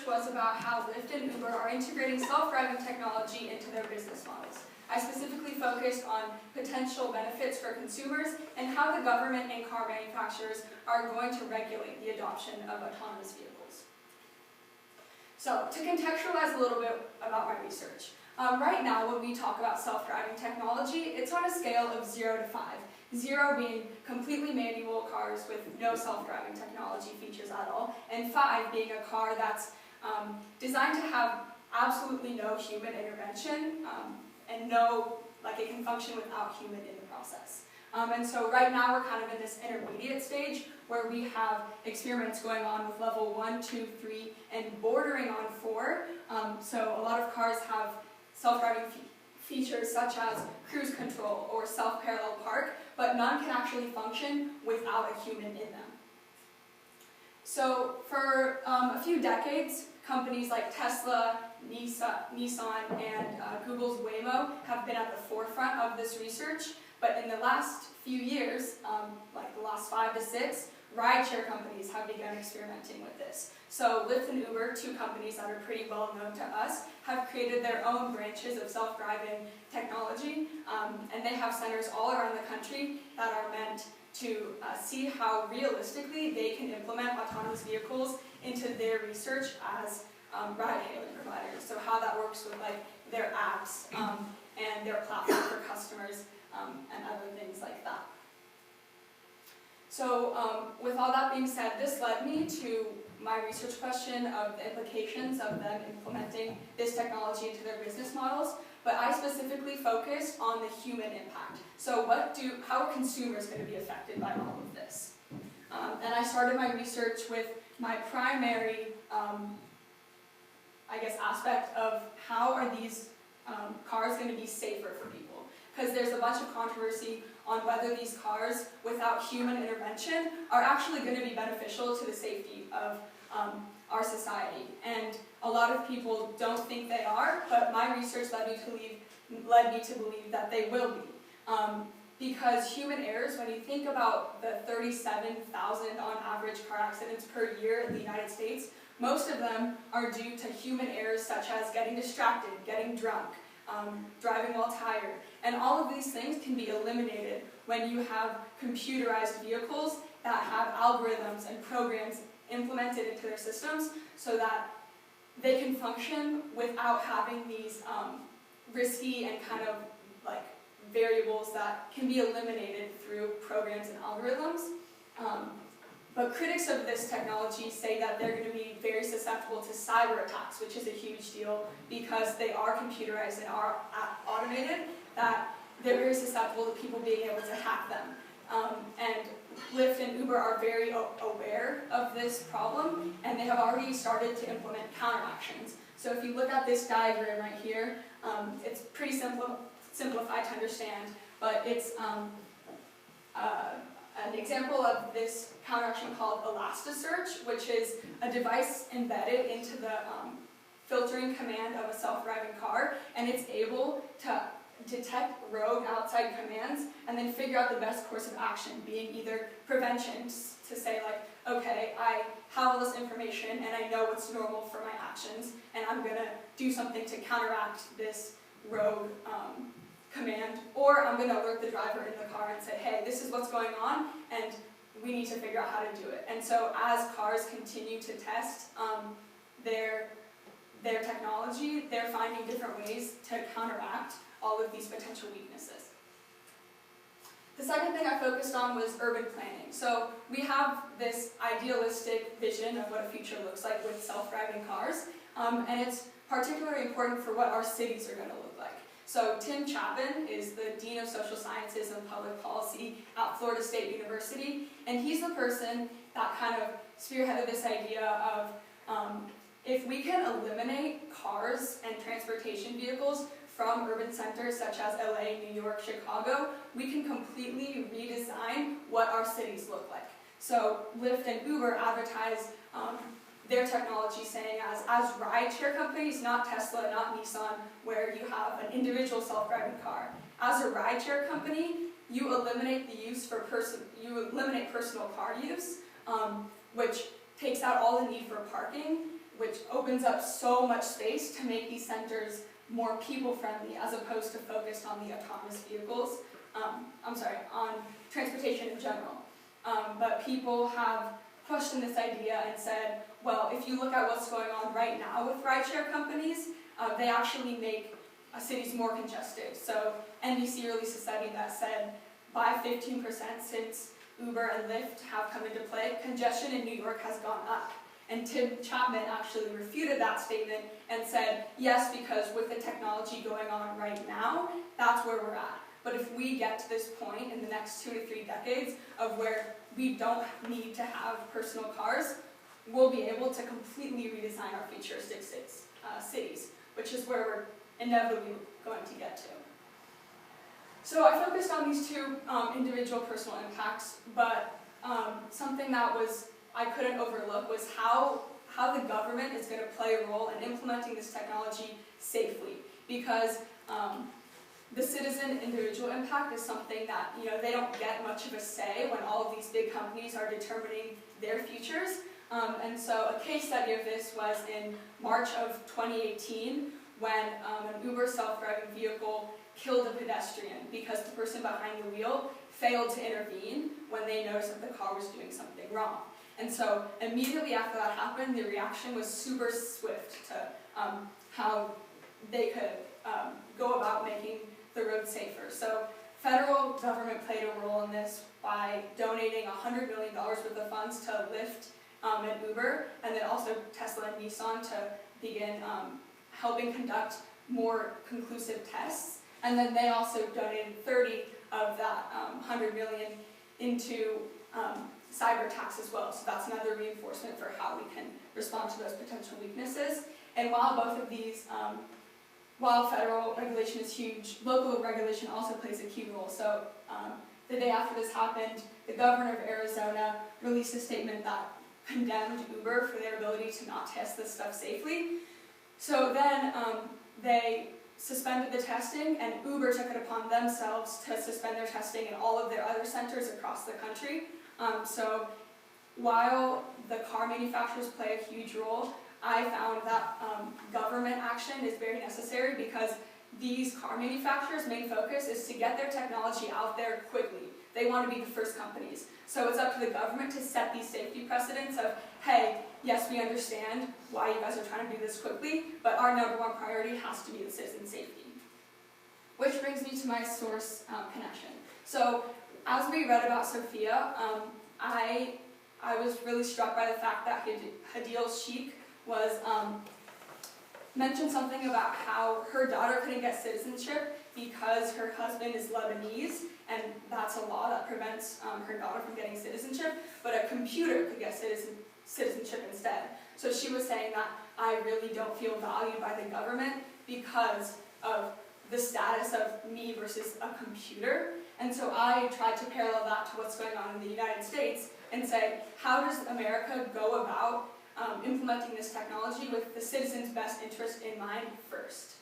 research was about how Lyft and Uber are integrating self-driving technology into their business models. I specifically focused on potential benefits for consumers and how the government and car manufacturers are going to regulate the adoption of autonomous vehicles. So, to contextualize a little bit about my research. Right now, when we talk about self-driving technology, it's on a scale of 0 to 5. 0 being completely manual cars with no self-driving technology features at all, and 5 being a car that's designed to have absolutely no human intervention, and it can function without human in the process. And so right now we're kind of in this intermediate stage where we have experiments going on with level 1, 2, 3, and bordering on 4. So a lot of cars have self-driving features such as cruise control or self-parallel park, but none can actually function without a human in them. So for a few decades, companies like Tesla, Nissan, and Google's Waymo have been at the forefront of this research, but in the last few years, like the last 5 to 6, rideshare companies have begun experimenting with this. So Lyft and Uber, 2 companies that are pretty well known to us, have created their own branches of self-driving technology, and they have centers all around the country that are meant to see how realistically they can implement autonomous vehicles into their research as ride-hailing providers. So how that works with their apps and their platform for customers and other things like that. So with all that being said, this led me to my research question of the implications of them implementing this technology into their business models, but I specifically focused on the human impact. So how are consumers going to be affected by all of this? And I started my research with my primary, aspect of how are these cars going to be safer for people? Because there's a bunch of controversy on whether these cars, without human intervention, are actually going to be beneficial to the safety of our society. And a lot of people don't think they are, but my research led me to believe that they will be. Because human errors, when you think about the 37,000 on average car accidents per year in the United States, most of them are due to human errors such as getting distracted, getting drunk, driving while tired. And all of these things can be eliminated when you have computerized vehicles that have algorithms and programs implemented into their systems so that they can function without having these risky and kind of variables that can be eliminated through programs and algorithms. But critics of this technology say that they're going to be very susceptible to cyber attacks, which is a huge deal because they are computerized and are automated, that they're very susceptible to people being able to hack them. And Lyft and Uber are very aware of this problem, and they have already started to implement counteractions. So if you look at this diagram right here, it's pretty simplified to understand, but it's an example of this counteraction called Elasticsearch, which is a device embedded into the filtering command of a self-driving car, and it's able to detect rogue outside commands and then figure out the best course of action, being either prevention, to say okay, I have all this information and I know what's normal for my actions, and I'm going to do something to counteract this rogue command, or I'm going to alert the driver in the car and say, hey, this is what's going on, and we need to figure out how to do it. And so as cars continue to test their technology, they're finding different ways to counteract all of these potential weaknesses. The second thing I focused on was urban planning. So we have this idealistic vision of what a future looks like with self-driving cars, and it's particularly important for what our cities are going to look like. So Tim Chapman is the Dean of Social Sciences and Public Policy at Florida State University, and he's the person that kind of spearheaded this idea of if we can eliminate cars and transportation vehicles from urban centers such as LA, New York, Chicago, we can completely redesign what our cities look like. So Lyft and Uber advertise their technology saying as rideshare companies, not Tesla, not Nissan, where you have an individual self-driving car. As a rideshare company, you eliminate the use for personal car use, which takes out all the need for parking, which opens up so much space to make these centers more people-friendly as opposed to focused on the autonomous vehicles. On transportation in general. But people have questioned this idea and said, well, if you look at what's going on right now with rideshare companies, they actually make cities more congested. So NBC released a study that said by 15% since Uber and Lyft have come into play, congestion in New York has gone up. And Tim Chapman actually refuted that statement and said, yes, because with the technology going on right now, that's where we're at. But if we get to this point in the next 2 to 3 decades of where we don't need to have personal cars, we'll be able to completely redesign our futuristic cities, which is where we're inevitably going to get to. So I focused on these 2 individual personal impacts, but something that I couldn't overlook was how the government is going to play a role in implementing this technology safely, because the citizen individual impact is something that, they don't get much of a say when all of these big companies are determining their futures. And so a case study of this was in March of 2018 when an Uber self-driving vehicle killed a pedestrian because the person behind the wheel failed to intervene when they noticed that the car was doing something wrong. And so immediately after that happened, the reaction was super swift to how they could go about making the road safer. So federal government played a role in this by donating $100 million worth of funds to Lyft and Uber, and then also Tesla and Nissan to begin helping conduct more conclusive tests. And then they also donated 30 of that 100 million into cyber attacks as well. So that's another reinforcement for how we can respond to those potential weaknesses. And while both of these while federal regulation is huge, local regulation also plays a key role. So the day after this happened, the governor of Arizona released a statement that condemned Uber for their ability to not test this stuff safely. So then they suspended the testing, and Uber took it upon themselves to suspend their testing in all of their other centers across the country. So while the car manufacturers play a huge role, I found that government action is very necessary because these car manufacturers' main focus is to get their technology out there quickly. They want to be the first companies. So it's up to the government to set these safety precedents of, hey, yes, we understand why you guys are trying to do this quickly, but our number 1 priority has to be the citizen safety. Which brings me to my source connection. So as we read about Sophia, I was really struck by the fact that Hadil Sheikh was mentioned something about how her daughter couldn't get citizenship because her husband is Lebanese, and that's a law that prevents her daughter from getting citizenship, but a computer could get citizenship instead. So she was saying that I really don't feel valued by the government because of the status of me versus a computer. And so I tried to parallel that to what's going on in the United States and say, how does America go about implementing this technology with the citizen's best interest in mind first?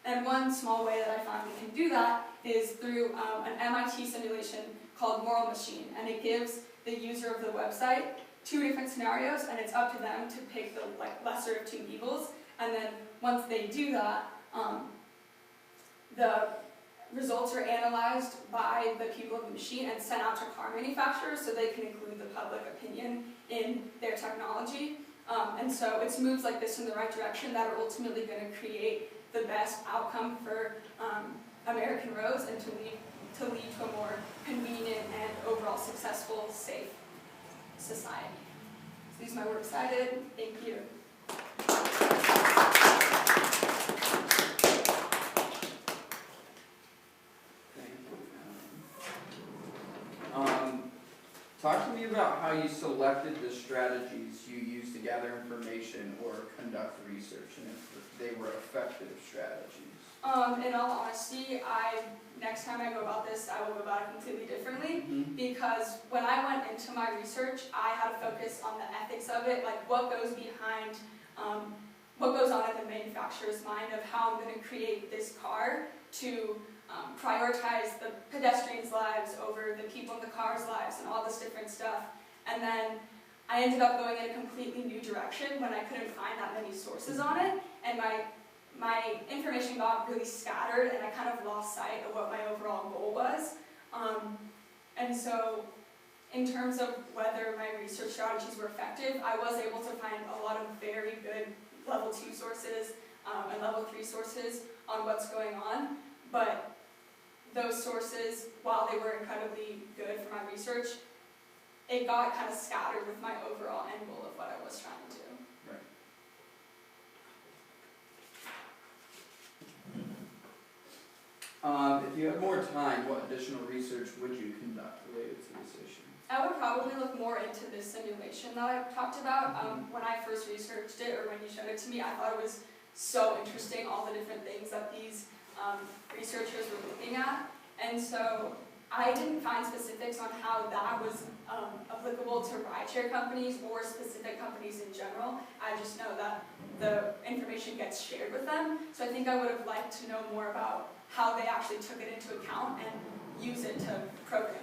And one small way that I found we can do that is through an MIT simulation called Moral Machine, and it gives the user of the website 2 different scenarios, and it's up to them to pick the lesser of 2 evils. And then once they do that, the results are analyzed by the people of the machine and sent out to car manufacturers so they can include the public opinion in their technology. And so it's moves like this in the right direction that are ultimately going to create the best outcome for American roads and to lead to a more convenient and overall successful, safe society. So these are my works cited. Thank you. Talk to me about how you selected the strategies you used to gather information or conduct research, and if they were effective strategies. In all honesty, next time I go about this, I will go about it completely differently, because when I went into my research, I had to focus on the ethics of it, like what goes behind, what goes on in the manufacturer's mind of how I'm going to create this car to prioritize the pedestrians' lives over the people in the cars' lives and all this different stuff. And then I ended up going in a completely new direction when I couldn't find that many sources on it, and my information got really scattered, and I kind of lost sight of what my overall goal was. And so, in terms of whether my research strategies were effective, I was able to find a lot of very good level 2 sources and level 3 sources on what's going on, but those sources, while they were incredibly good for my research, it got kind of scattered with my overall end goal of what I was trying to do. If you had more time, what additional research would you conduct related to this issue? I would probably look more into this simulation that I talked about. When I first researched it, or when you showed it to me, I thought it was so interesting, all the different things that these researchers were looking at. And so I didn't find specifics on how that was applicable to rideshare companies or specific companies in general. I just know that the information gets shared with them. So I think I would have liked to know more about how they actually took it into account and use it to program